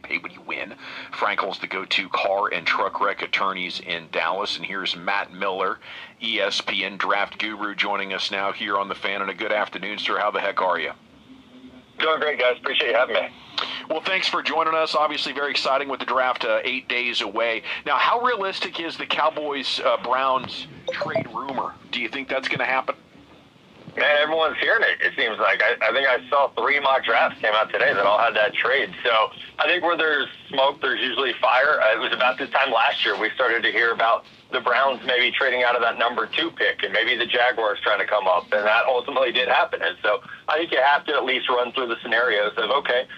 paid when you win. Frankel's the go-to car and truck wreck attorneys in Dallas. And here's Matt Miller, ESPN draft guru, joining us now here on The Fan. And a good afternoon, sir. How the heck are you? Doing great, guys. Appreciate you having me. Well, thanks for joining us. Obviously very exciting with the draft 8 days away. Now, how realistic is the Cowboys-Browns trade rumor? Do you think that's going to happen? Man, everyone's hearing it, it seems like. I think I saw 3 mock drafts came out today that all had that trade. So I think where there's smoke, there's usually fire. It was about this time last year we started to hear about the Browns maybe trading out of that number 2 pick, and maybe the Jaguars trying to come up, and that ultimately did happen. And so I think you have to at least run through the scenarios of, okay,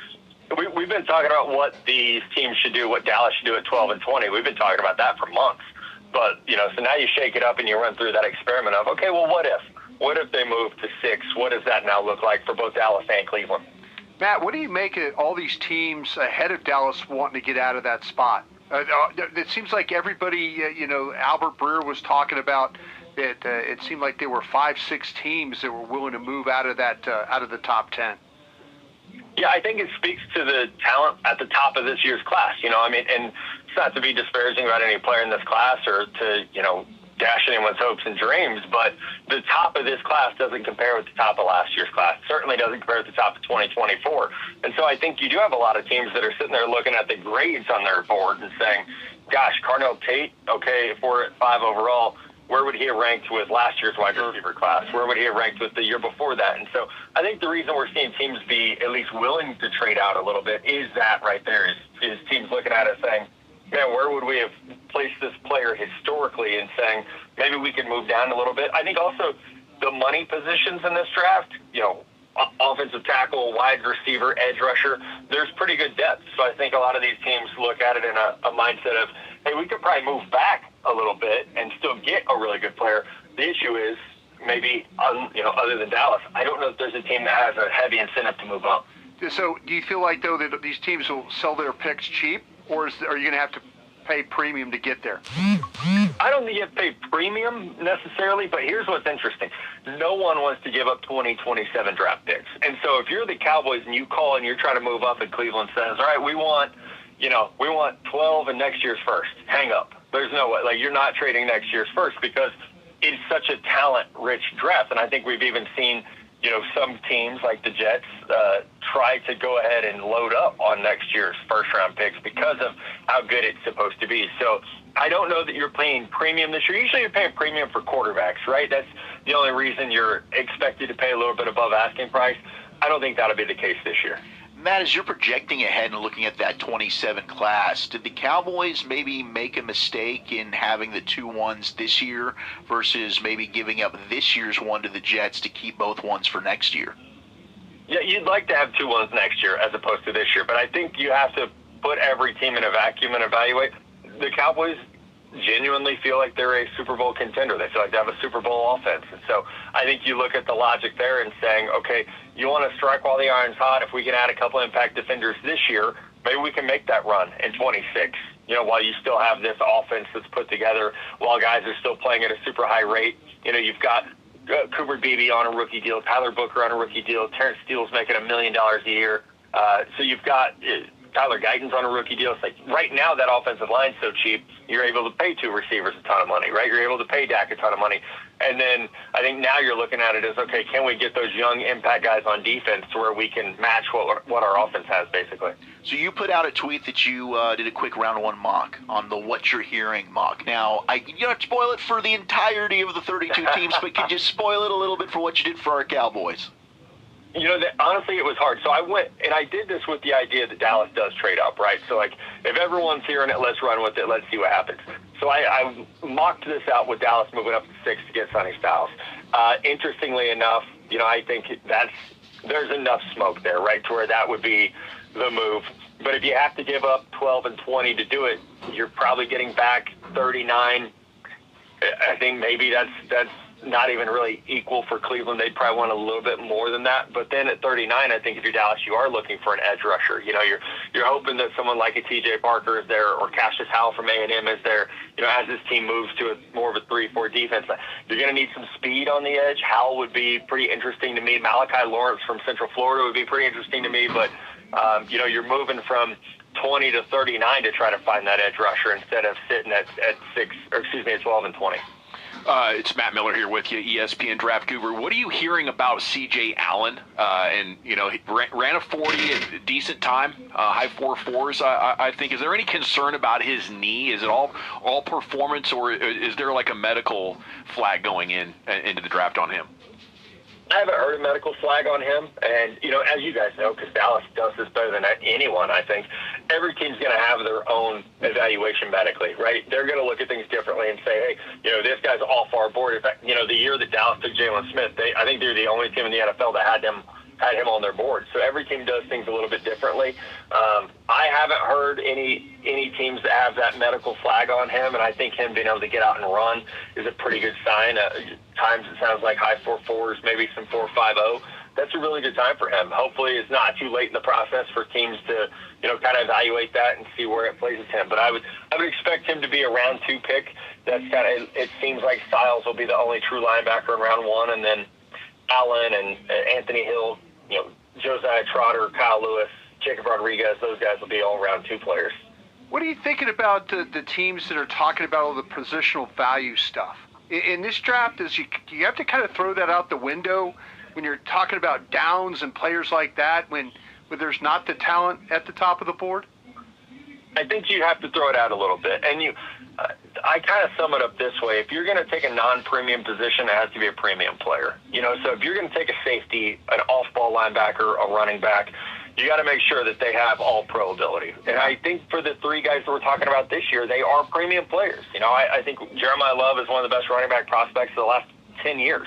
we've been talking about what these teams should do, what Dallas should do at 12 and 20. We've been talking about that for months. But, so now you shake it up and you run through that experiment of, okay, well, what if? What if they move to 6? What does that now look like for both Dallas and Cleveland? Matt, what do you make of all these teams ahead of Dallas wanting to get out of that spot? It seems like everybody, Albert Breer was talking about that. It seemed like there were 5-6 teams that were willing to move out of that, out of the top 10. Yeah, I think it speaks to the talent at the top of this year's class. And it's not to be disparaging about any player in this class or to, dash anyone's hopes and dreams, but the top of this class doesn't compare with the top of last year's class. Certainly doesn't compare with the top of 2024. And so I think you do have a lot of teams that are sitting there looking at the grades on their board and saying, gosh, Carnell Tate, okay, if we're at 5 overall, where would he have ranked with last year's wide receiver class? Where would he have ranked with the year before that? And so I think the reason we're seeing teams be at least willing to trade out a little bit is that right there, is teams looking at it saying, man, where would we have placed this player historically, and saying maybe we could move down a little bit. I think also the money positions in this draft, offensive tackle, wide receiver, edge rusher, there's pretty good depth. So I think a lot of these teams look at it in a mindset of, hey, we could probably move back a little bit and still get a really good player. The issue is going to other than Dallas, I don't know if there's a team that has a heavy incentive to move up. So do you feel like, though, that these teams will sell their picks cheap, or are you going to have to pay premium to get there? I don't think you have to pay premium necessarily, but here's what's interesting. No one wants to give up 2027 draft picks. And so if you're the Cowboys and you call and you're trying to move up and Cleveland says, all right, we want 12 and next year's first. Hang up. There's no way. You're not trading next year's first because it's such a talent-rich draft. And I think we've even seen some teams like the Jets try to go ahead and load up on next year's first-round picks because of how good it's supposed to be. So I don't know that you're paying premium this year. Usually you're paying premium for quarterbacks, right? That's the only reason you're expected to pay a little bit above asking price. I don't think that'll be the case this year. Matt, as you're projecting ahead and looking at that 27 class, did the Cowboys maybe make a mistake in having the 2 1s this year versus maybe giving up this year's one to the Jets to keep both ones for next year? Yeah, you'd like to have 2 1s next year as opposed to this year, but I think you have to put every team in a vacuum and evaluate. The Cowboys genuinely feel like they're a Super Bowl contender. They feel like they have a Super Bowl offense. And so I think you look at the logic there and saying, okay, you want to strike while the iron's hot. If we can add a couple impact defenders this year, maybe we can make that run in 26, while you still have this offense that's put together, while guys are still playing at a super high rate. You've got Cooper Beebe on a rookie deal, Tyler Booker on a rookie deal, Terrence Steele's making $1 million a year. So you've got Tyler Guyton's on a rookie deal. It's like right now that offensive line's so cheap, you're able to pay 2 receivers a ton of money, right? You're able to pay Dak a ton of money. And then I think now you're looking at it as, okay, can we get those young impact guys on defense to where we can match what our offense has, basically? So you put out a tweet that you did a quick round 1 mock on the What You're Hearing mock. Now, you don't spoil it for the entirety of the 32 teams, but could you spoil it a little bit for what you did for our Cowboys? Honestly, it was hard. So I went, and I did this with the idea that Dallas does trade up, right? So, if everyone's hearing it, let's run with it. Let's see what happens. So I mocked this out with Dallas moving up to 6 to get Sonny Styles. Interestingly enough, I think there's enough smoke there, right, to where that would be the move. But if you have to give up 12 and 20 to do it, you're probably getting back 39. I think maybe that's not even really equal for Cleveland. They'd probably want a little bit more than that. But then at 39, I think if you're Dallas, you are looking for an edge rusher. You're hoping that someone like a T.J. Parker is there, or Cassius Howell from A&M is there. As this team moves to more of a 3-4 defense, you're going to need some speed on the edge. Howell would be pretty interesting to me. Malachi Lawrence from Central Florida would be pretty interesting to me. But you're moving from 20 to 39 to try to find that edge rusher instead of sitting at 12 and 20. It's Matt Miller here with you, ESPN Draft Guru. What are you hearing about C.J. Allen? And, he ran a 40 at a decent time, high 4.4s, I think. Is there any concern about his knee? Is it all performance, or is there like a medical flag going into the draft on him? I haven't heard a medical flag on him, and, as you guys know, because Dallas does this better than anyone, I think, every team's going to have their own evaluation medically, right? They're going to look at things differently and say, hey, this guy's off our board. In fact, the year that Dallas took Jalen Smith, I think they're the only team in the NFL that had him on their board. So every team does things a little bit differently. I haven't heard any teams that have that medical flag on him, and I think him being able to get out and run is a pretty good sign. Times it sounds like high 4.4s, maybe some 4.50. That's a really good time for him. Hopefully it's not too late in the process for teams to, kind of evaluate that and see where it places him. But I would expect him to be a round 2 pick. That's it seems like Styles will be the only true linebacker in round 1, and then Allen and Anthony Hill, Josiah Trotter, Kyle Lewis, Jacob Rodriguez, those guys will be all round 2 players. What are you thinking about the teams that are talking about all the positional value stuff? In this draft, you have to kind of throw that out the window when you're talking about downs and players like that when there's not the talent at the top of the board? I think you have to throw it out a little bit. And I kind of sum it up this way. If you're going to take a non-premium position, it has to be a premium player. So if you're going to take a safety, an off-ball linebacker, a running back, you got to make sure that they have all-pro ability. And I think for the 3 guys that we're talking about this year, they are premium players. I think Jeremiah Love is one of the best running back prospects of the last 10 years.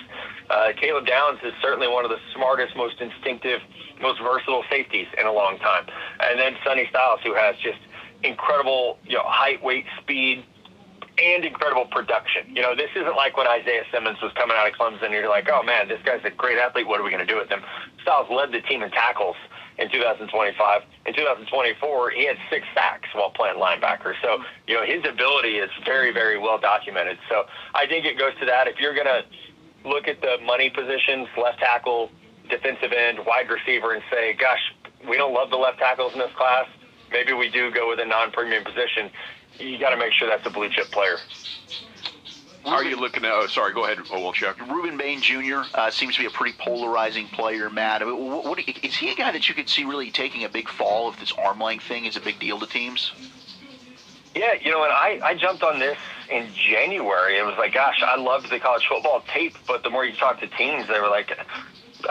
Caleb Downs is certainly one of the smartest, most instinctive, most versatile safeties in a long time. And then Sonny Styles, who has just incredible, height, weight, speed, and incredible production. This isn't like when Isaiah Simmons was coming out of Clemson and you're like, oh man, this guy's a great athlete. What are we going to do with him? Styles led the team in tackles in 2025. In 2024, he had 6 sacks while playing linebacker. So, his ability is very, very well documented. So I think it goes to that. If you're going to look at the money positions, left tackle, defensive end, wide receiver, and say, gosh, we don't love the left tackles in this class, maybe we do go with a non-premium position, you got to make sure that's a blue chip player. How are you looking at? Oh, sorry, go ahead, Chuck. Ruben Bain Jr. Seems to be a pretty polarizing player, Matt. I mean, is he a guy that you could see really taking a big fall if this arm length thing is a big deal to teams? Yeah, and I jumped on this in January. It was like, gosh, I loved the college football tape, but the more you talk to teams, they were like,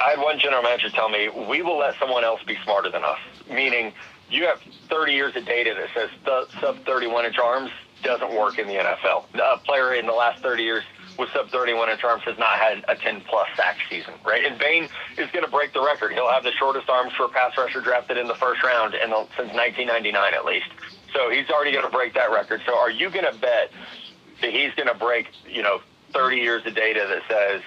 I had one general manager tell me, we will let someone else be smarter than us, meaning you have 30 years of data that says the sub 31-inch arms doesn't work in the NFL. A player in the last 30 years with sub 31-inch arms has not had a 10-plus sack season, right? And Bain is going to break the record. He'll have the shortest arms for a pass rusher drafted in the first round since 1999 at least. So he's already going to break that record. So are you going to bet that he's going to break, 30 years of data that says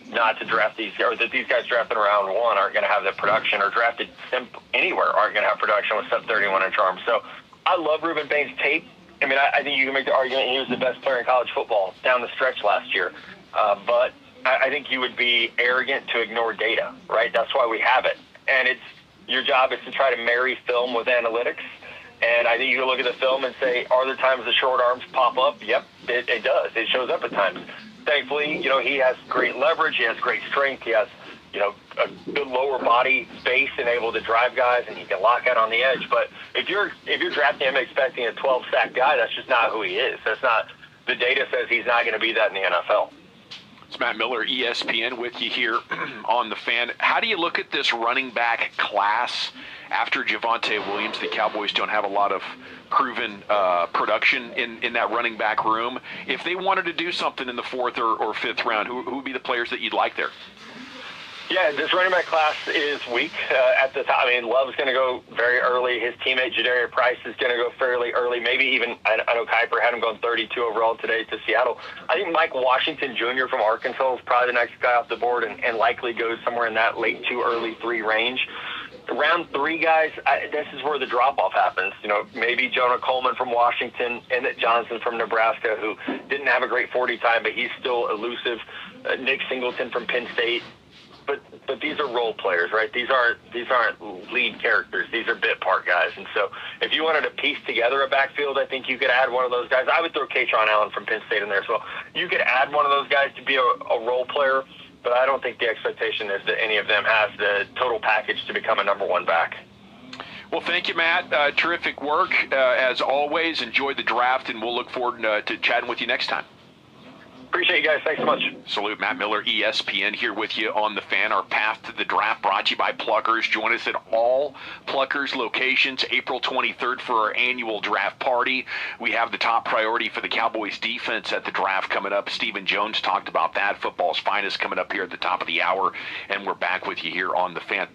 not to draft these, or that these guys drafted in round 1 aren't going to have the production, or drafted anywhere aren't going to have production with sub 31-inch arms? So I love Ruben Bain's tape. I mean, I think you can make the argument he was the best player in college football down the stretch last year. But I think you would be arrogant to ignore data, right? That's why we have it. And your job is to try to marry film with analytics. And I think you can look at the film and say, are there times the short arms pop up? Yep, it does. It shows up at times. Thankfully, he has great leverage. He has great strength. He has, a good lower body base and able to drive guys, and he can lock out on the edge. But if you're drafting him expecting a 12-sack guy, that's just not who he is. That's not. The data says he's not going to be that in the NFL. It's Matt Miller, ESPN, with you here on The Fan. How do you look at this running back class after Javonte Williams? The Cowboys don't have a lot of proven production in that running back room. If they wanted to do something in the 4th or 5th round, who would be the players that you'd like there? Yeah, this running back class is weak at the top. I mean, Love's going to go very early. His teammate, Jadaria Price, is going to go fairly early. Maybe even, I know Kuiper had him going 32 overall today to Seattle. I think Mike Washington Jr. from Arkansas is probably the next guy off the board and likely goes somewhere in that late 2, early 3 range. Round 3 guys, this is where the drop-off happens. Maybe Jonah Coleman from Washington, Emmett Johnson from Nebraska, who didn't have a great 40 time, but he's still elusive. Nick Singleton from Penn State. But but these are role players, right? These aren't lead characters. These are bit part guys. And so if you wanted to piece together a backfield, I think you could add one of those guys. I would throw Kaytron Allen from Penn State in there as well. You could add one of those guys to be a role player, but I don't think the expectation is that any of them has the total package to become a number one back. Well, thank you, Matt. Terrific work, as always. Enjoy the draft, and we'll look forward to chatting with you next time. Appreciate you guys. Thanks so much. Salute. Matt Miller, ESPN, here with you on The Fan. Our path to the draft brought to you by Pluckers. Join us at all Pluckers locations April 23rd for our annual draft party. We have the top priority for the Cowboys defense at the draft coming up. Stephen Jones talked about that. Football's finest coming up here at the top of the hour, and we're back with you here on The Fan.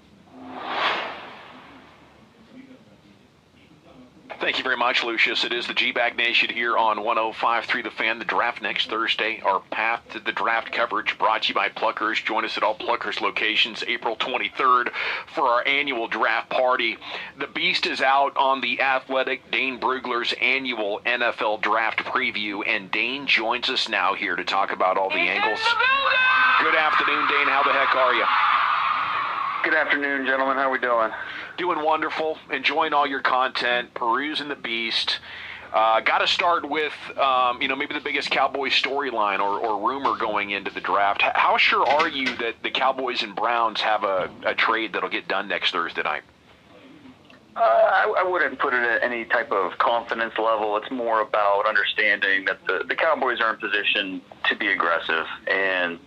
Thank you very much, Lucius. It is the G-Bag Nation here on 105.3 The Fan. The draft next Thursday. Our path to the draft coverage brought to you by Pluckers. Join us at all Pluckers locations April 23rd for our annual draft party. The Beast is out on the Athletic, Dane Brugler's annual NFL draft preview, and Dane joins us now here to talk about all the angles. Good afternoon, Dane. How the heck are you? Good afternoon, gentlemen. How are we doing? Doing wonderful. Enjoying all your content, perusing the Beast. Got to start with, maybe the biggest Cowboys storyline or rumor going into the draft. How sure are you that the Cowboys and Browns have a trade that'll get done next Thursday night? I wouldn't put it at any type of confidence level. It's more about understanding that the Cowboys are in position to be aggressive, and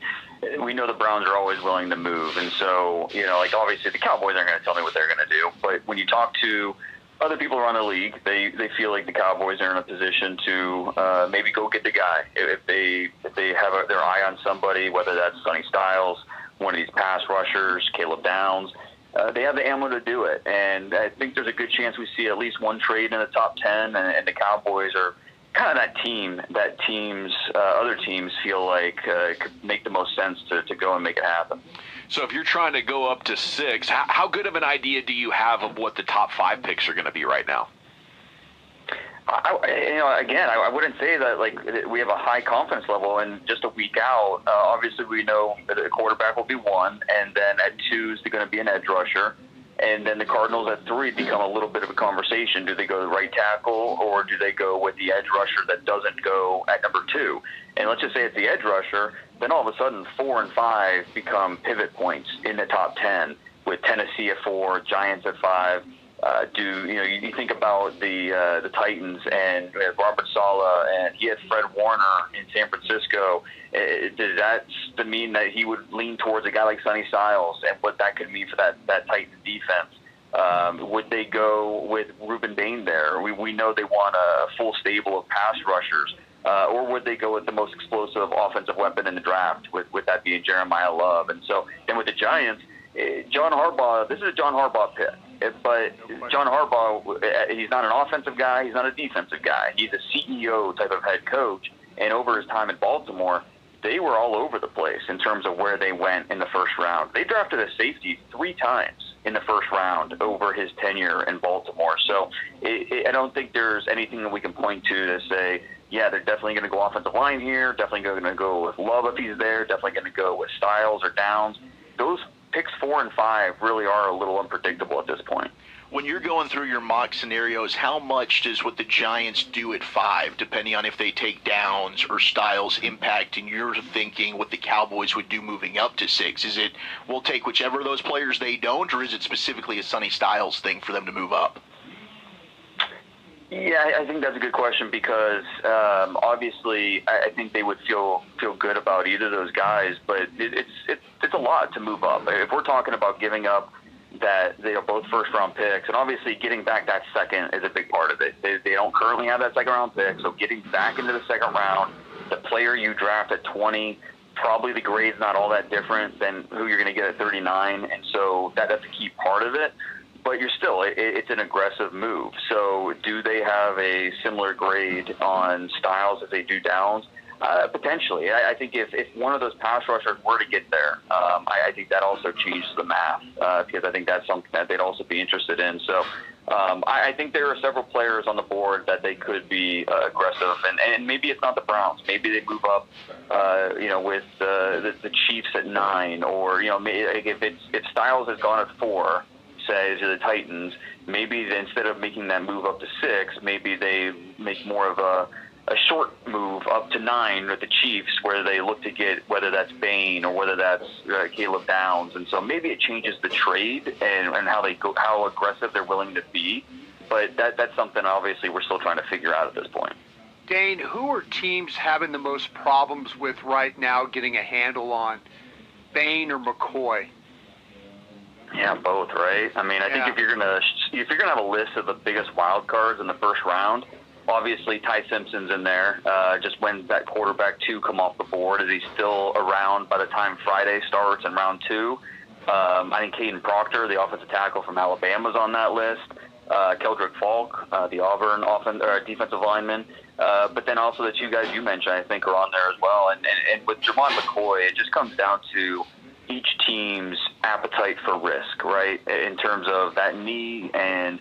we know the Browns are always willing to move. And so, obviously the Cowboys aren't going to tell me what they're going to do. But when you talk to other people around the league, they feel like the Cowboys are in a position to maybe go get the guy. If they have their eye on somebody, whether that's Sonny Styles, one of these pass rushers, Caleb Downs, they have the ammo to do it. And I think there's a good chance we see at least one trade in the top 10, and the Cowboys are kind of that team that other teams feel like could make the most sense to go and make it happen. So if you're trying to go up to 6, how good of an idea do you have of what the top 5 picks are going to be right now? I wouldn't say that we have a high confidence level, and just a week out, obviously we know that a quarterback will be 1, and then at 2 is going to be an edge rusher. And then the Cardinals at 3 become a little bit of a conversation. Do they go the right tackle, or do they go with the edge rusher that doesn't go at number 2? And let's just say it's the edge rusher, then all of a sudden 4 and 5 become pivot points in the top 10, with Tennessee at 4, Giants at 5. You think about the Titans and Robert Saleh, and he had Fred Warner in San Francisco. Does that mean that he would lean towards a guy like Sonny Styles, and what that could mean for that Titans defense? Would they go with Ruben Bain there? We know they want a full stable of pass rushers. Or would they go with the most explosive offensive weapon in the draft, with that being Jeremiah Love? And so then with the Giants, John Harbaugh, this is a John Harbaugh pick. But John Harbaugh, he's not an offensive guy. He's not a defensive guy. He's a CEO type of head coach. And over his time in Baltimore, they were all over the place in terms of where they went in the first round. They drafted a safety 3 times in the first round over his tenure in Baltimore. So I don't think there's anything that we can point to say, yeah, they're definitely going to go offensive line here, definitely going to go with Love if he's there, definitely going to go with Styles or Downs. Those picks 4 and 5 really are a little unpredictable at this point. When you're going through your mock scenarios, how much does what the Giants do at 5, depending on if they take Downs or Styles, impact in your thinking what the Cowboys would do moving up to 6? Is it we'll take whichever of those players they don't, or is it specifically a Sonny Styles thing for them to move up? Yeah, I think that's a good question because obviously I think they would feel good about either of those guys, but it's a lot to move up. If we're talking about giving up that they are both first-round picks, and obviously getting back that second is a big part of it. They don't currently have that second-round pick, so getting back into the second round, the player you draft at 20, probably the grade's not all that different than who you're going to get at 39, and so that's a key part of it. But you're still, it's an aggressive move. So do they have a similar grade on Styles as they do Downs? Potentially. I think if one of those pass rushers were to get there, I think that also changes the math because I think that's something that they'd also be interested in. So I think there are several players on the board that they could be aggressive, and maybe it's not the Browns. Maybe they move up, with the Chiefs at 9, or if Styles has gone at 4, say to the Titans, maybe instead of making that move up to 6, maybe they make more of a short move up to 9 with the Chiefs, where they look to get whether that's Bain or whether that's Caleb Downs, and so maybe it changes the trade and how aggressive they're willing to be. But that's something obviously we're still trying to figure out at this point. Dane, who are teams having the most problems with right now getting a handle on, Bain or McCoy? Yeah, both, right? I mean, I think if you're gonna have a list of the biggest wild cards in the first round, obviously Ty Simpson's in there. Just when that quarterback 2 come off the board, is he still around by the time Friday starts in round 2? I think Caden Proctor, the offensive tackle from Alabama, is on that list. Keldrick Falk, the Auburn defensive lineman. But then also the 2 guys you mentioned, I think, are on there as well. And with Jermon McCoy, it just comes down to each team's appetite for risk, right? In terms of that knee, and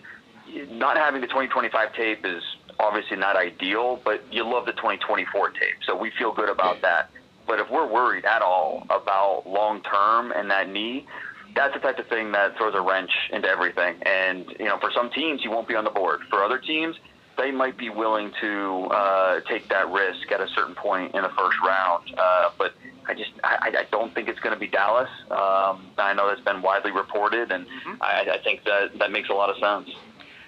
not having the 2025 tape is obviously not ideal, but you love the 2024 tape. So we feel good about that. But if we're worried at all about long-term and that knee, that's the type of thing that throws a wrench into everything. And, for some teams, you won't be on the board. For other teams, they might be willing to take that risk at a certain point in the first round. But I don't think it's going to be Dallas. I know that's been widely reported, and I think that makes a lot of sense.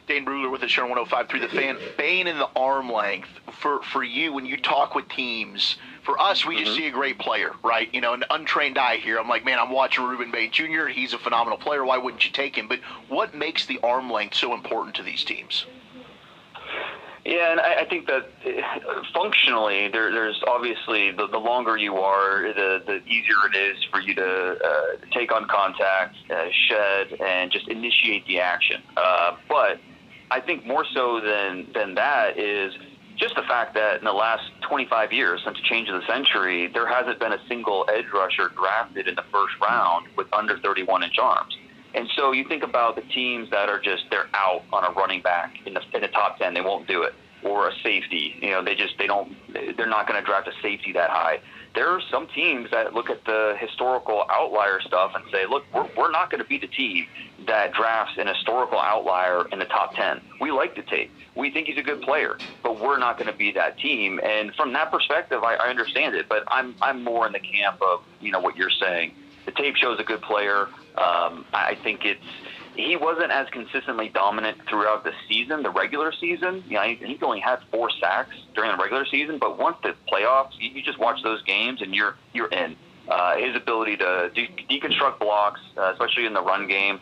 Dane Brugler with the Show 105.3 The Fan. Bain in the arm length. For you, when you talk with teams, for us, we just see a great player, right? An untrained eye here. I'm like, man, I'm watching Ruben Bain Jr. He's a phenomenal player. Why wouldn't you take him? But what makes the arm length so important to these teams? Yeah, and I think that functionally, there's obviously the longer you are, the easier it is for you to take on contact, shed, and just initiate the action. But I think more so than that is just the fact that in the last 25 years, since the change of the century, there hasn't been a single edge rusher drafted in the first round with under 31-inch arms. And so you think about the teams that are they're out on a running back in the top 10, they won't do it, or a safety. They're not going to draft a safety that high. There are some teams that look at the historical outlier stuff and say, look, we're not going to be the team that drafts an historical outlier in the top 10. We like the tape. We think he's a good player, but we're not going to be that team. And from that perspective, I understand it, but I'm more in the camp of, what you're saying. The tape shows a good player. I think he wasn't as consistently dominant throughout the season, the regular season. He only had 4 sacks during the regular season, but once the playoffs, you just watch those games and you're in. His ability to deconstruct blocks, especially in the run game,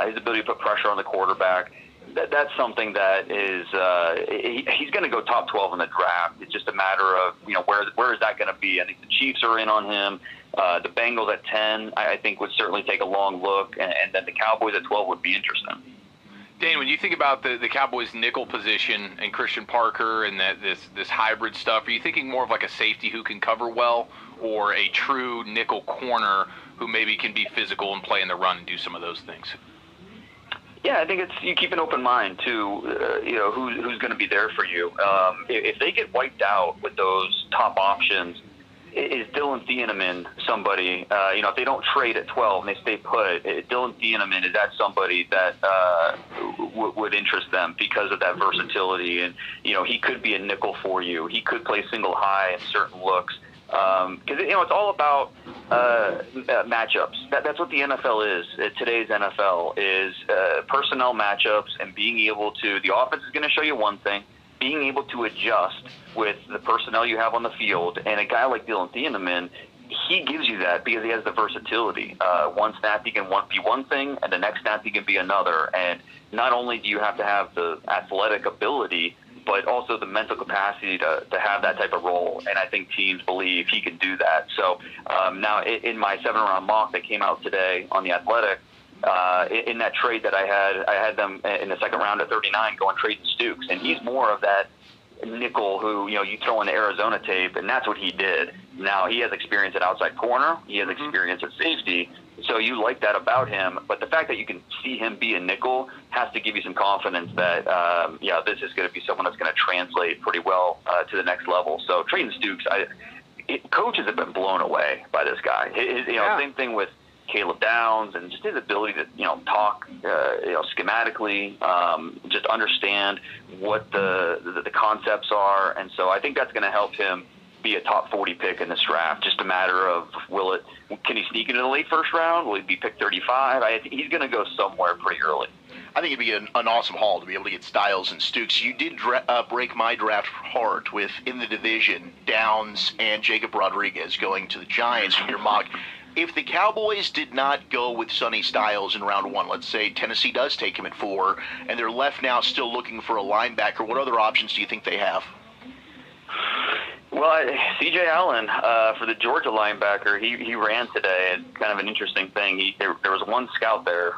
his ability to put pressure on the quarterback, that's something that is he's going to go top 12 in the draft. It's just a matter of where is that going to be. I think the Chiefs are in on him. The Bengals at 10, I think, would certainly take a long look, and then the Cowboys at 12 would be interesting. Dane, when you think about the Cowboys' nickel position and Christian Parker and this hybrid stuff, are you thinking more of like a safety who can cover well, or a true nickel corner who maybe can be physical and play in the run and do some of those things? Yeah, I think you keep an open mind to who's going to be there for you. If they get wiped out with those top options, is Dylan Thieneman somebody? If they don't trade at 12 and they stay put, Dylan Thieneman, is that somebody that would interest them because of that versatility? And he could be a nickel for you. He could play single high in certain looks. Because it's all about matchups. That's what the NFL is. Today's NFL is personnel matchups and being able to. The offense is going to show you one thing. Being able to adjust with the personnel you have on the field, and a guy like Dylan Thieneman, he gives you that because he has the versatility. One snap he can be one thing, and the next snap he can be another. And not only do you have to have the athletic ability, but also the mental capacity to have that type of role. And I think teams believe he can do that. So now in my 7-round mock that came out today on The Athletic, in that trade that I had them in the second round at 39 going trade Stukes. And he's more of that nickel who, you throw in the Arizona tape, and that's what he did. Now, he has experience at outside corner. He has experience at safety. So you like that about him. But the fact that you can see him be a nickel has to give you some confidence that, this is going to be someone that's going to translate pretty well to the next level. So Trayton Stukes, coaches have been blown away by this guy. Same thing with Caleb Downs and just his ability to, talk, schematically, just understand what the concepts are. And so I think that's going to help him be a top 40 pick in this draft. Just a matter of can he sneak into the late first round? Will he be picked 35? He's going to go somewhere pretty early. I think it'd be an awesome haul to be able to get Styles and Stukes. You did break my draft heart with, in the division, Downs and Jacob Rodriguez going to the Giants in your mock. If the Cowboys did not go with Sonny Styles in round 1, let's say Tennessee does take him at 4, and they're left now still looking for a linebacker, what other options do you think they have? Well, C.J. Allen, for the Georgia linebacker, he ran today. It's kind of an interesting thing. There was one scout there,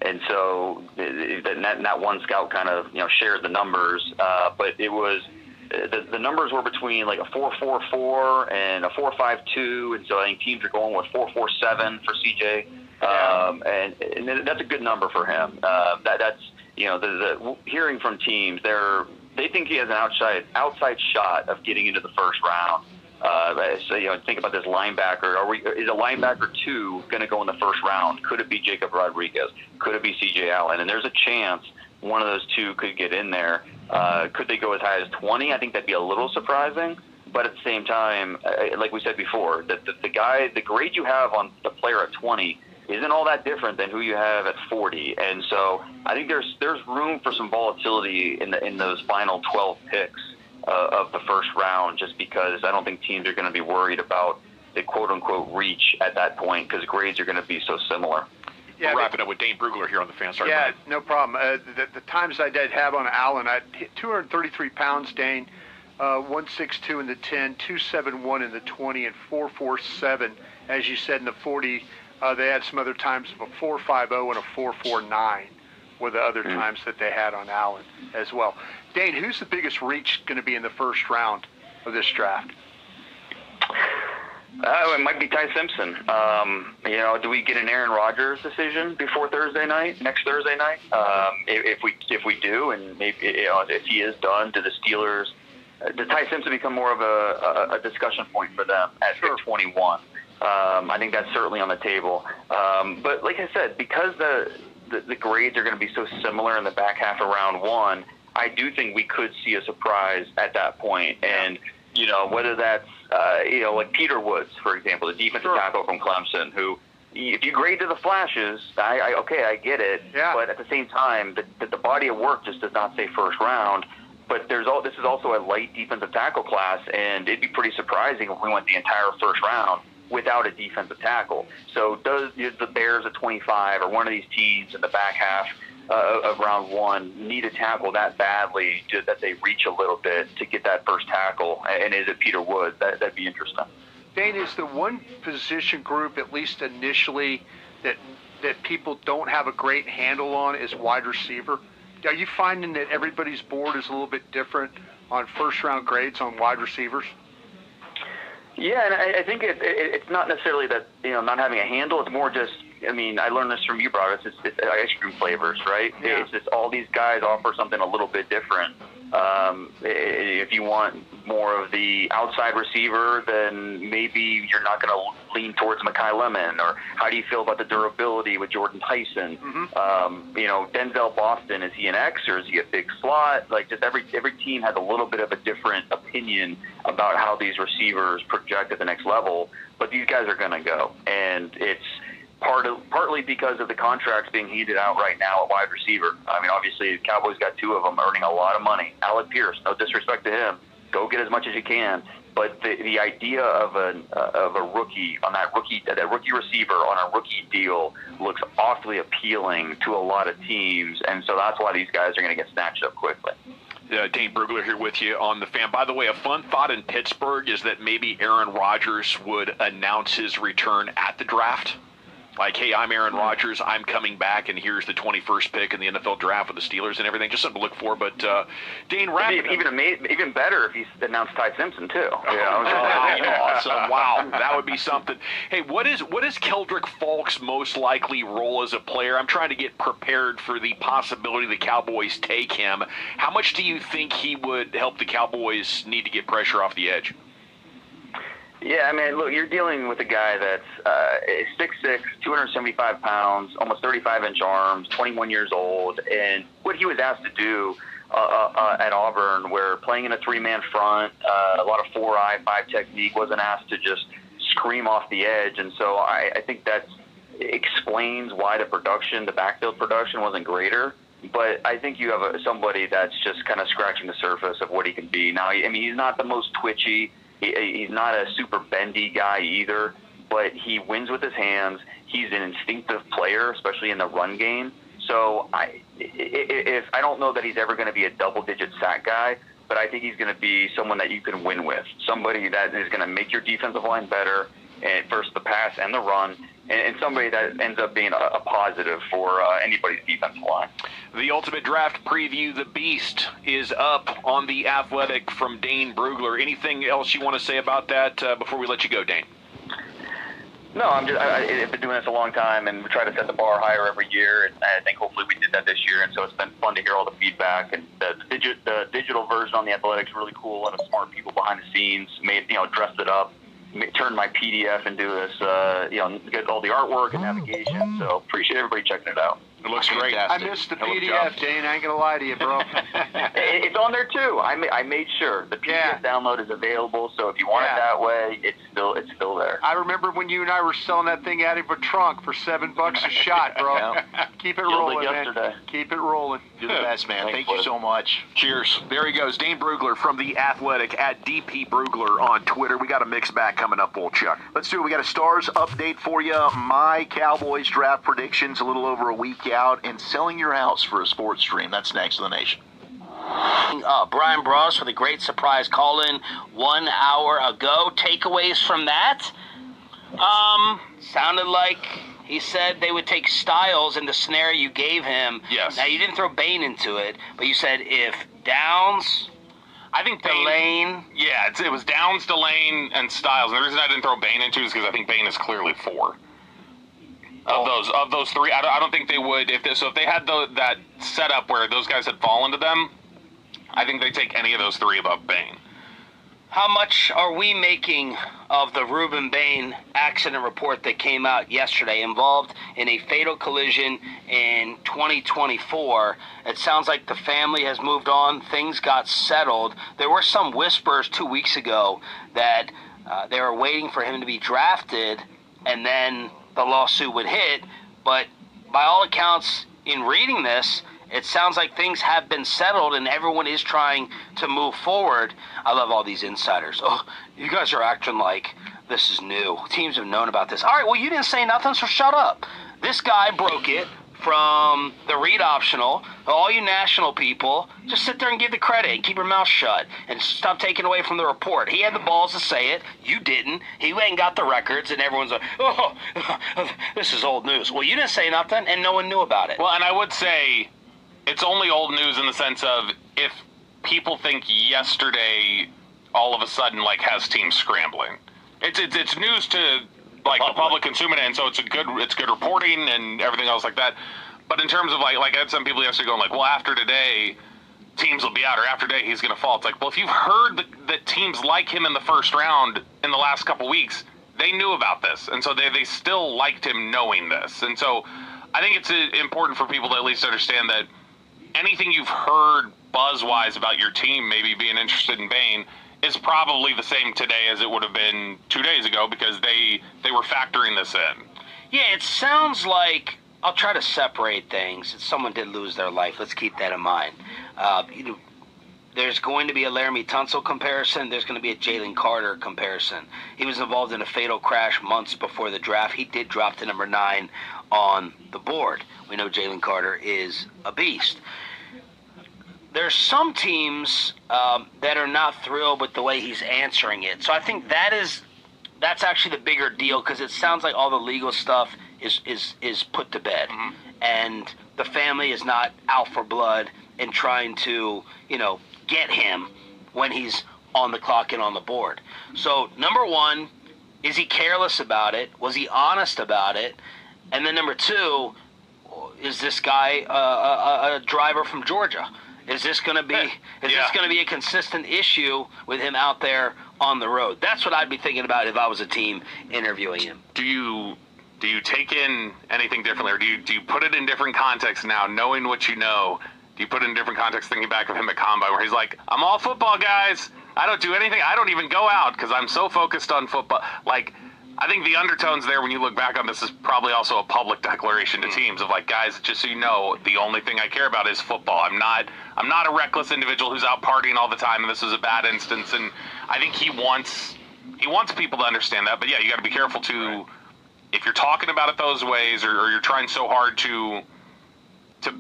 and so that one scout kind of shared the numbers, but it was the numbers were between like a 4.44 and a 4.52, and so I think teams are going with 4.47 for C.J. And that's a good number for him. That's the hearing from teams, they think he has an outside shot of getting into the first round. So think about this linebacker. Is a linebacker 2 going to go in the first round? Could it be Jacob Rodriguez? Could it be C.J. Allen? And there's a chance one of those 2 could get in there. Could they go as high as 20? I think that'd be a little surprising. But at the same time, like we said before, the grade you have on the player at 20 isn't all that different than who you have at 40. And so I think there's room for some volatility in those final 12 picks of the first round, just because I don't think teams are going to be worried about the quote-unquote reach at that point, because grades are going to be so similar. Yeah, we're wrapping up with Dane Brugler here on the fan. Sorry, yeah, no problem. The times I did have on Allen, I hit 233 pounds, Dane, 162 in the 10, 271 in the 20, and 447, as you said, in the 40. They had some other times of a 4.50 and a 4.49 were the other times that they had on Allen as well. Dane, who's the biggest reach going to be in the first round of this draft? It might be Ty Simpson. Do we get an Aaron Rodgers decision before next Thursday night? If we do, and maybe if he is done, do the Steelers, does Ty Simpson become more of a discussion point for them at pick 21? I think that's certainly on the table. But like I said, because the grades are going to be so similar in the back half of round 1, I do think we could see a surprise at that point. And, whether that's, like Peter Woods, for example, the defensive tackle from Clemson, who, if you grade to the flashes, I get it. Yeah. But at the same time, the body of work just does not say first round. But this is also a light defensive tackle class, and it'd be pretty surprising if we went the entire first round without a defensive tackle. So does the Bears at 25 or one of these teams in the back half of round 1 need a tackle that badly that they reach a little bit to get that first tackle? And is it Peter Woods? That'd be interesting. Dane, is the one position group, at least initially, that people don't have a great handle on is wide receiver? Are you finding that everybody's board is a little bit different on first-round grades on wide receivers? Yeah, and I think it's not necessarily that, not having a handle. It's more just, I learned this from you, bro. It's ice cream flavors, right? Yeah. It's just all these guys offer something a little bit different. If you want more of the outside receiver, then maybe you're not going to lean towards Mekhi Lemon. Or how do you feel about the durability with Jordan Tyson? Denzel Boston, is he an X or is he a big slot? Like, just every team has a little bit of a different opinion about how these receivers project at the next level. But these guys are going to go, and it's partly because of the contracts being heated out right now at wide receiver. Obviously, the Cowboys got 2 of them earning a lot of money. Alec Pierce, no disrespect to him, go get as much as you can. But the idea of a rookie on that rookie receiver on a rookie deal looks awfully appealing to a lot of teams, and so that's why these guys are going to get snatched up quickly. Dane Brugler here with you on the fan. By the way, a fun thought in Pittsburgh is that maybe Aaron Rodgers would announce his return at the draft. Like, hey, I'm Aaron Rodgers. I'm coming back, and here's the 21st pick in the NFL draft with the Steelers and everything. Just something to look for. But Dane, even better if he's announced Ty Simpson too. Awesome! Wow, that would be something. Hey, what is Keldrick Falk's most likely role as a player? I'm trying to get prepared for the possibility the Cowboys take him. How much do you think he would help the Cowboys need to get pressure off the edge? Yeah, I mean, look, you're dealing with a guy that's 6'6", 275 pounds, almost 35-inch arms, 21 years old, and what he was asked to do at Auburn, where playing in a three-man front, a lot of 4-eye, 5 technique, wasn't asked to just scream off the edge, and so I think that explains why the backfield production wasn't greater. But I think you have somebody that's just kind of scratching the surface of what he can be. Now, I mean, he's not the most twitchy. He's not a super bendy guy either, but he wins with his hands. He's an instinctive player, especially in the run game. So I don't know that he's ever going to be a double-digit sack guy, but I think he's going to be someone that you can win with, somebody that is going to make your defensive line better, and first the pass and the run, and somebody that ends up being a positive for anybody's defensive line. The Ultimate Draft Preview, The Beast, is up on The Athletic from Dane Brugler. Anything else you want to say about that before we let you go, Dane? No, I've been doing this a long time, and we try to set the bar higher every year, and I think hopefully we did that this year, and so it's been fun to hear all the feedback. And the digital version on The Athletic is really cool. A lot of smart people behind the scenes dressed it up, turned my PDF into this, get all the artwork and navigation. So appreciate everybody checking it out. It looks great. I missed the PDF, Dane. I ain't gonna lie to you, bro. It's on there too. I made sure the PDF download is available. So if you want it that way, it's still there. I remember when you and I were selling that thing out of a trunk for $7 a shot, bro. Keep it rolling, man. Keep it rolling. You're the best, man. Thank you so much. Cheers. There he goes, Dane Brugler from The Athletic at DP Brugler on Twitter. We got a mix bag coming up, old Chuck. Let's do it. We got a Stars update for you. My Cowboys draft predictions a little over a week out, and selling your house for a sports stream. That's next on the Nation. Brian Bros with a great surprise call-in 1 hour ago. Takeaways from that? Sounded like he said they would take Styles in the scenario you gave him. Yes. Now, you didn't throw Bain into it, but you said if Downs, I think Delane. Yeah, it was Downs, Delane, and Styles. And the reason I didn't throw Bain into it is because I think Bain is clearly 4. Of those 3, I don't think they would. If they had that setup where those guys had fallen to them, I think they take any of those 3 above Bain. How much are we making of the Reuben Bain accident report that came out yesterday, involved in a fatal collision in 2024? It sounds like the family has moved on. Things got settled. There were some whispers 2 weeks ago that they were waiting for him to be drafted, and then the lawsuit would hit. But by all accounts, in reading this, it sounds like things have been settled and everyone is trying to move forward. I love all these insiders. Oh, you guys are acting like this is new. Teams have known about this. All right, well, you didn't say nothing, so shut up. This guy broke it from the read optional. All you national people, just sit there and give the credit and keep your mouth shut and stop taking away from the report. He had the balls to say it. You didn't. He went and got the records, and everyone's like, oh, this is old news. Well, you didn't say nothing, and no one knew about it. Well, and I would say it's only old news in the sense of if people think yesterday all of a sudden has teams scrambling. It's news to the public consuming it, and so it's good reporting and everything else like that. But in terms of I had some people yesterday going well, after today teams will be out, or after today he's going to fall. It's well, if you've heard that teams like him in the first round in the last couple weeks, they knew about this, and so they still liked him knowing this. And so I think it's important for people to at least understand that anything you've heard buzz-wise about your team maybe being interested in Bain is probably the same today as it would have been 2 days ago, because they were factoring this in. Yeah, it sounds like, I'll try to separate things. Someone did lose their life. Let's keep that in mind. There's going to be a Laramie Tunsil comparison. There's going to be a Jalen Carter comparison. He was involved in a fatal crash months before the draft. He did drop to number 9 on the board. We know Jalen Carter is a beast. There's some teams that are not thrilled with the way he's answering it. So I think that's that's actually the bigger deal because it sounds like all the legal stuff is put to bed, and the family is not out for blood and trying to get him when he's on the clock and on the board. So number one, is he careless about it? Was he honest about it? And then number two, is this guy a driver from Georgia? Is this going to be this going to be a consistent issue with him out there on the road? That's what I'd be thinking about if I was a team interviewing him. Do you take in anything differently, or do you put it in different contexts now, knowing what you know? Do you put it in different context, thinking back of him at Combine, where he's like, I'm all football, guys. I don't do anything. I don't even go out because I'm so focused on football. Like, I think the undertones there, when you look back on this, is probably also a public declaration to teams of like, guys, just so you know, the only thing I care about is football. I'm not a reckless individual who's out partying all the time, and this is a bad instance. And I think he wants people to understand that. But yeah, you got to be careful to, if you're talking about it those ways, or you're trying so hard to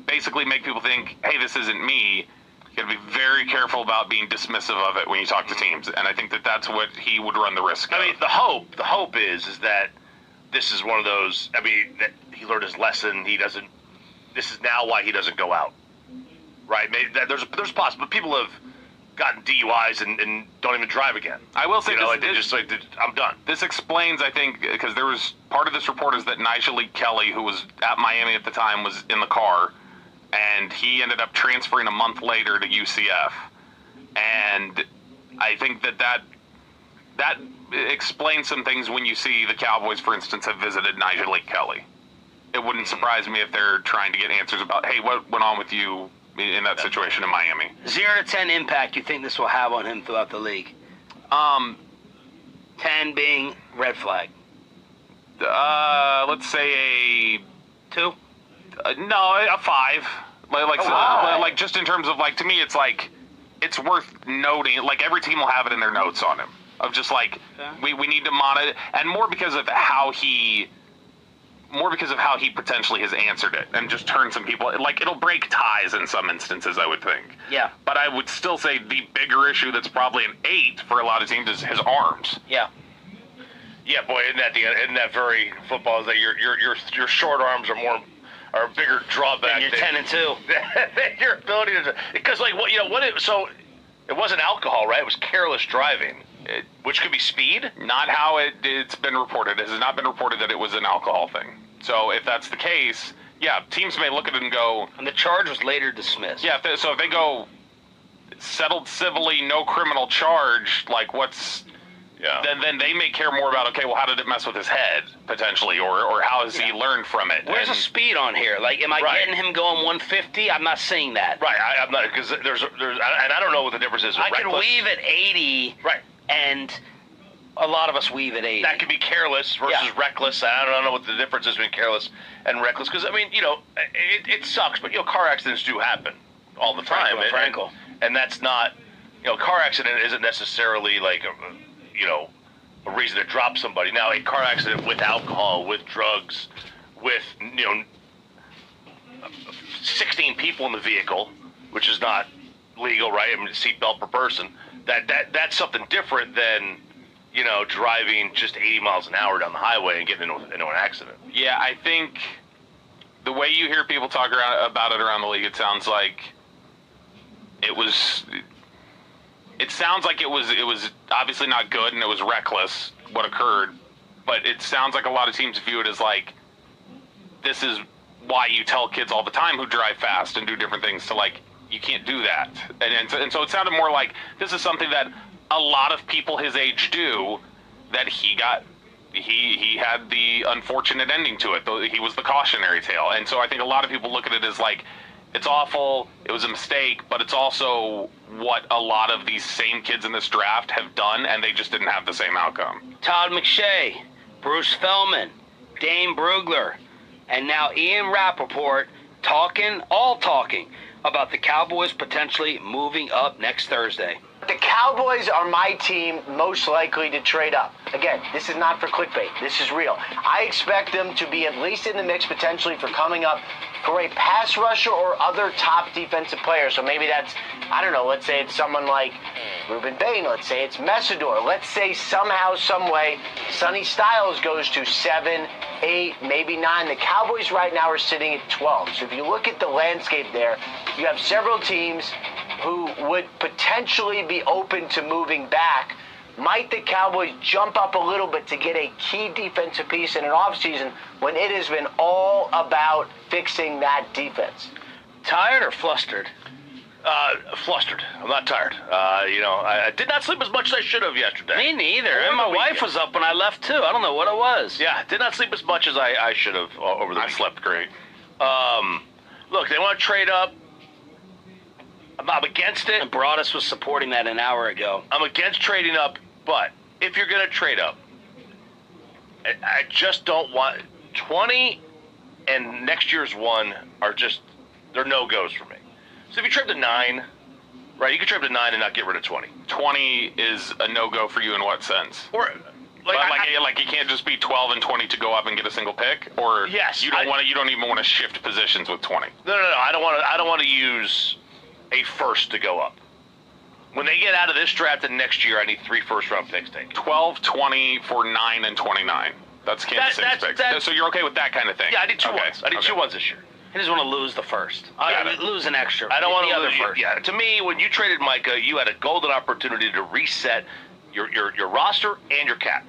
basically make people think, hey, this isn't me. You got to be very careful about being dismissive of it when you talk to teams, and I think that's what he would run the risk of. I mean, the hope is that this is one of those. I mean, that he learned his lesson. This is now why he doesn't go out, right? Maybe there's possible, but people have gotten DUIs and don't even drive again. I will say, I'm done. This explains, I think, because there was part of this report is that Nigel Kelly, who was at Miami at the time, was in the car. And he ended up transferring a month later to UCF. And I think that explains some things when you see the Cowboys, for instance, have visited Nigel Kelly. It wouldn't surprise me if they're trying to get answers about, hey, what went on with you in that situation in Miami? 0 to 10 impact you think this will have on him throughout the league? 10 being red flag. Let's say a 2. No, a 5. Wow. Like just in terms of like, to me, it's like, it's worth noting. Like every team will have it in their notes on him of just like, we need to monitor, and more because of how he potentially has answered it and just turned some people, like it'll break ties in some instances, I would think. Yeah. But I would still say the bigger issue that's probably an 8 for a lot of teams is his arms. Yeah. Yeah, boy, isn't that very football? Is that your short arms are a bigger drawback. And you're 10 and 2. Your ability to, because like so it wasn't alcohol, right? It was careless driving, which could be speed. Not how it's been reported. It has not been reported that it was an alcohol thing. So if that's the case, yeah, teams may look at it and go. And the charge was later dismissed. Yeah, so if they go settled civilly, no criminal charge, like what's. Yeah. Then they may care more about, okay, well, how did it mess with his head, potentially, or how has he learned from it? Where's the speed on here? Like, am I getting him going 150? I'm not seeing that. Right, I'm not, because there's, and I don't know what the difference is. I can weave at 80, right, and a lot of us weave at 80. That could be careless versus reckless. I don't know what the difference is between careless and reckless, because, I mean, it sucks, but, car accidents do happen all the time. Frankel. And that's not, car accident isn't necessarily like a reason to drop somebody. Now, a car accident with alcohol, with drugs, with 16 people in the vehicle, which is not legal, right? I mean, seatbelt per person. That's something different than driving just 80 miles an hour down the highway and getting into an accident. Yeah, I think the way you hear people talk about it around the league, it sounds like it sounds like it was obviously not good and it was reckless what occurred, but it sounds like a lot of teams view it as like, this is why you tell kids all the time who drive fast and do different things to like, you can't do that. And so it sounded more like this is something that a lot of people his age do, that he had the unfortunate ending to it. He was the cautionary tale. And so I think a lot of people look at it as like, it's awful, it was a mistake, but it's also what a lot of these same kids in this draft have done, and they just didn't have the same outcome. Todd McShay, Bruce Feldman, Dane Brugler, and now Ian Rappaport talking about the Cowboys potentially moving up next Thursday. The Cowboys are my team most likely to trade up. Again, this is not for clickbait. This is real. I expect them to be at least in the mix potentially for coming up for a pass rusher or other top defensive player. So maybe that's, I don't know, let's say it's someone like Ruben Bain. Let's say it's Messidor. Let's say somehow, some way, Sonny Styles goes to 7, 8, maybe 9. The Cowboys right now are sitting at 12. So if you look at the landscape there, you have several teams who would potentially be open to moving back. Might the Cowboys jump up a little bit to get a key defensive piece in an offseason when it has been all about fixing that defense? Tired or flustered? Flustered. I'm not tired. I did not sleep as much as I should have yesterday. Me neither. And my wife was up when I left, too. I don't know what it was. Yeah, did not sleep as much as I should have over the weekend. I slept great. Look, they want to trade up. I'm against it. And Broadus was supporting that an hour ago. I'm against trading up, but if you're going to trade up, I just don't want 20 and next year's 1 are just, they're no-goes for me. So if you trade to 9, right, you can trade to 9 and not get rid of 20. 20 is a no-go for you in what sense? Or like you can't just be 12 and 20 to go up and get a single pick, or yes, you don't even want to shift positions with 20. No. I don't want to use a first to go up. When they get out of this draft and next year, I need 3 first-round picks taken. 12, 20 for 9 and 29. That's Kansas City's picks. So you're okay with that kind of thing? Yeah, I need 2 ones. I need 2 ones this year. He doesn't want to lose the first. Lose an extra. I don't want to lose lose. first. Yeah, to me, when you traded Micah, you had a golden opportunity to reset your roster and your cap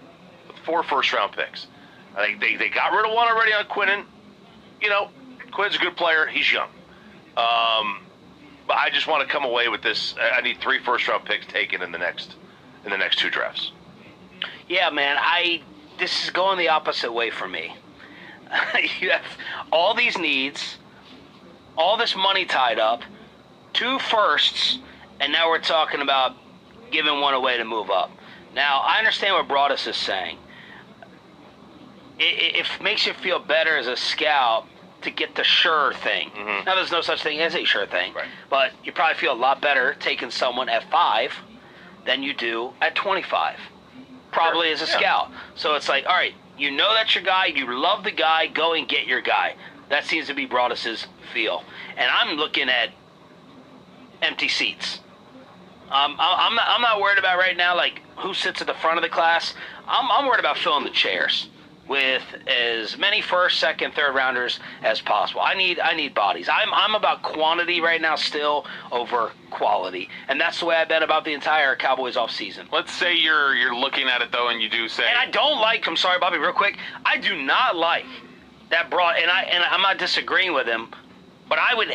with 4 first-round picks. I think they got rid of 1 already on Quinnen. Quinn's a good player. He's young. But I just want to come away with this. I need 3 first-round picks taken in the next 2 drafts. Yeah, man. This is going the opposite way for me. You have all these needs, all this money tied up, 2 firsts, and now we're talking about giving 1 away to move up. Now, I understand what Broadus is saying. It makes you feel better as a scout to get the sure thing. Mm-hmm. Now, there's no such thing as a sure thing, right. But you probably feel a lot better taking someone at 5 than you do at 25, probably as a scout. So it's like, all right, you know that's your guy, you love the guy, go and get your guy. That seems to be Broadus's feel. And I'm looking at empty seats. I'm not worried about right now, like, who sits at the front of the class. I'm worried about filling the chairs with as many first, second, third rounders as possible. I need bodies. I'm about quantity right now still over quality. And that's the way I've been about the entire Cowboys offseason. Let's say you're looking at it, though, and you do say... And I don't like... I'm sorry, Bobby, real quick. I do not like that broad... And I'm not disagreeing with him, but I would...